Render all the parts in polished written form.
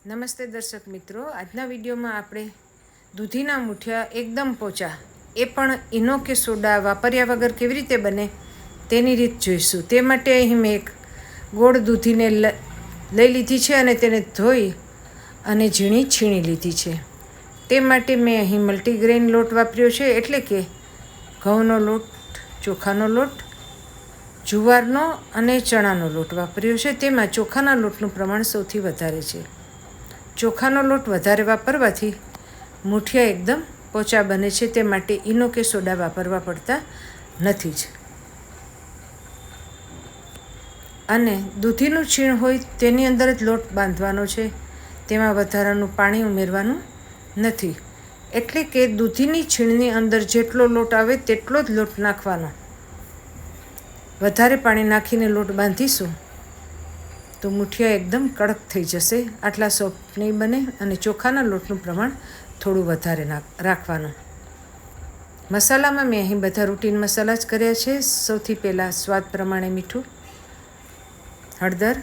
નમસ્તે દર્શક મિત્રો, આજના વિડીયોમાં આપણે દૂધીના મૂઠિયા એકદમ પોચા, એ પણ ઈનો કે સોડા વાપર્યા વગર કેવી રીતે બને તેની રીત જોઈશું. તે માટે અહીં મેં એક ગોળ દૂધીને લઈ લીધી છે અને તેને ધોઈ અને ઝીણી છીણી લીધી છે. તે માટે મેં અહીં મલ્ટીગ્રેન લોટ વાપર્યો છે, એટલે કે ઘઉંનો લોટ, ચોખાનો લોટ, જુવારનો અને ચણાનો લોટ વાપર્યો છે. તેમાં ચોખાના લોટનું પ્રમાણ સૌથી વધારે છે. ચોખાનો લોટ વધારે વાપરવાથી મૂઠિયા એકદમ પોચા બને છે. તે માટે ઈનો કે સોડા વાપરવા પડતા નથી જ. અને દૂધીનું છીણ હોય તેની અંદર જ લોટ બાંધવાનો છે, તેમાં વધારાનું પાણી ઉમેરવાનું નથી. એટલે કે દૂધીની છીણની અંદર જેટલો લોટ આવે તેટલો જ લોટ નાખવાનો. વધારે પાણી નાખીને લોટ બાંધીશું તો મૂઠિયા એકદમ કડક થઈ જશે, આટલા સોફ્ટ નહીં બને. અને ચોખાના લોટનું પ્રમાણ થોડું વધારે રાખવાનું. મસાલામાં મેં અહીં બધા રૂટીન મસાલા જ કર્યા છે. સૌથી પહેલાં સ્વાદ પ્રમાણે મીઠું, હળદર,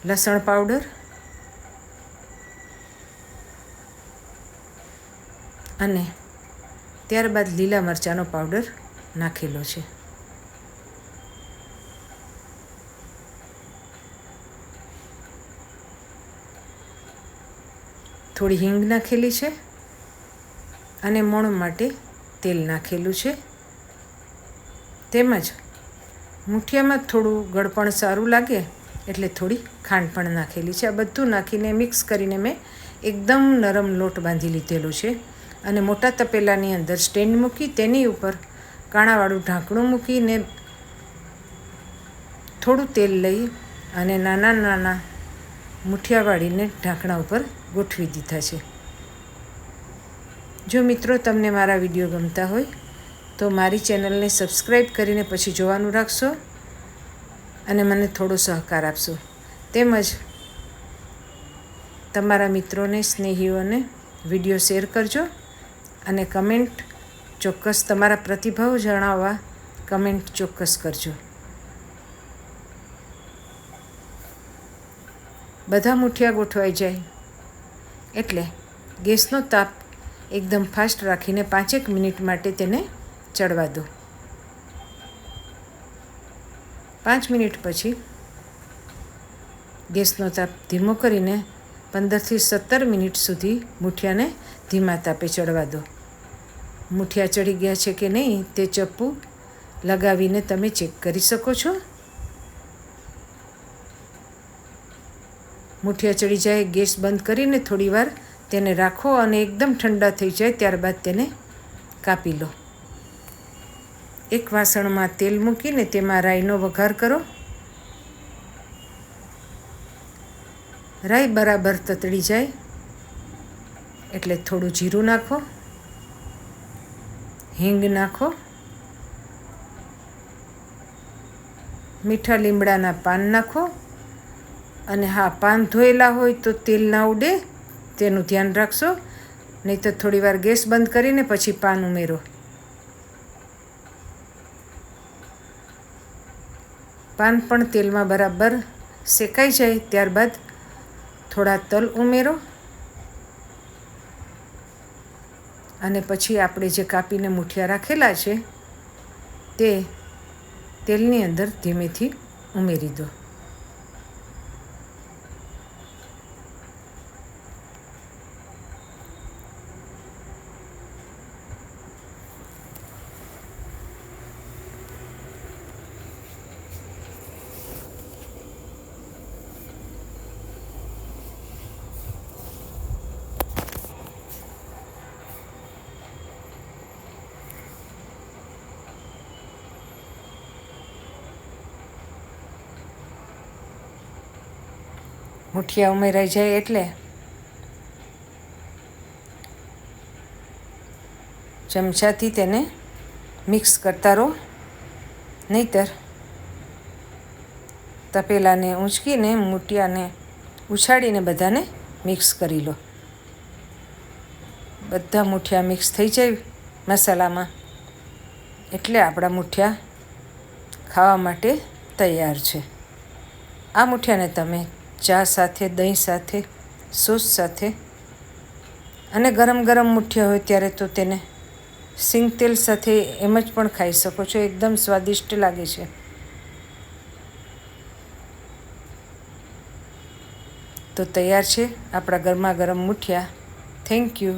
લસણ પાવડર અને ત્યારબાદ લીલા મરચાંનો પાવડર નાખેલો છે. થોડી હિંગ નાખેલી છે અને મોણ માટે તેલ નાખેલું છે. તેમજ મૂઠિયામાં થોડું ગળપણ સારું લાગે એટલે થોડી ખાંડ પણ નાખેલી છે. આ બધું નાખીને મિક્સ કરીને મેં એકદમ નરમ લોટ બાંધી લીધેલો છે. અને મોટા તપેલાની અંદર સ્ટેન્ડ મૂકી તેની ઉપર કાણાવાળું ઢાંકણું મૂકીને થોડું તેલ લઈ અને નાના નાના મૂઠિયા વાળીને ઢાંકણા ઉપર ગોઠવી દીધા છે. જો મિત્રો તમને મારા વિડીયો ગમતા હોય તો મારી ચેનલને સબસ્ક્રાઈબ કરીને પછી જોવાનું રાખશો અને મને થોડો સહકાર આપશો. તેમજ તમારા મિત્રોને, સ્નેહીઓને વિડીયો શેર કરજો અને કમેન્ટ ચોક્કસ, તમારા પ્રતિભાવ જણાવવા કમેન્ટ ચોક્કસ કરજો. બધા મૂઠિયા ગોઠવાઈ જાય એટલે ગેસનો તાપ એકદમ ફાસ્ટ રાખીને 5 મિનિટ માટે તેને ચડવા દો. 5 મિનિટ પછી ગેસનો તાપ ધીમો કરીને 15થી 17 મિનિટ સુધી મૂઠિયાને ધીમા તાપે ચડવા દો. મૂઠિયા ચડી ગયા છે કે નહીં તે ચપ્પુ લગાવીને તમે ચેક કરી શકો છો. મૂઠિયા ચડી જાય, ગેસ બંધ કરીને થોડીવાર તેને રાખો અને એકદમ ઠંડા થઈ જાય ત્યારબાદ તેને કાપી લો. એક વાસણમાં તેલ મૂકીને તેમાં રાઈનો વઘાર કરો. રાઈ બરાબર તતડી જાય એટલે થોડું જીરું નાખો, હિંગ નાખો, મીઠા લીમડાના પાન નાખો. અને હા, પાન ધોયેલા હોય તો તેલ ના ઉડે તેનું ધ્યાન રાખશો, નહીં તો થોડીવાર ગેસ બંધ કરીને પછી પાન ઉમેરો. પાન પણ તેલમાં બરાબર શેકાઈ જાય ત્યારબાદ થોડા તલ ઉમેરો અને પછી આપણે જે કાપીને મૂઠિયા રાખેલા છે તે તેલની અંદર ધીમેથી ઉમેરી દો. મૂઠિયા ઉમેરાઈ જાય એટલે ચમચાથી તેને મિક્સ કરતા રહો, નહીંતર તપેલાને ઊંચકીને મૂઠિયાને ઉછાળીને બધાને મિક્સ કરી લો. બધા મૂઠિયા મિક્સ થઈ જાય મસાલામાં એટલે આપણા મૂઠિયા ખાવા માટે તૈયાર છે. આ મુઠિયાને તમે ચા સાથે, દહીં સાથે, સોસ સાથે અને ગરમ ગરમ મુઠિયા હોય ત્યારે તો તેને સિંગ તેલ સાથે એમ જ પણ ખાઈ શકો છો. એકદમ સ્વાદિષ્ટ લાગે છે. તો તૈયાર છે આપણા ગરમા ગરમ મુઠિયા. Thank you.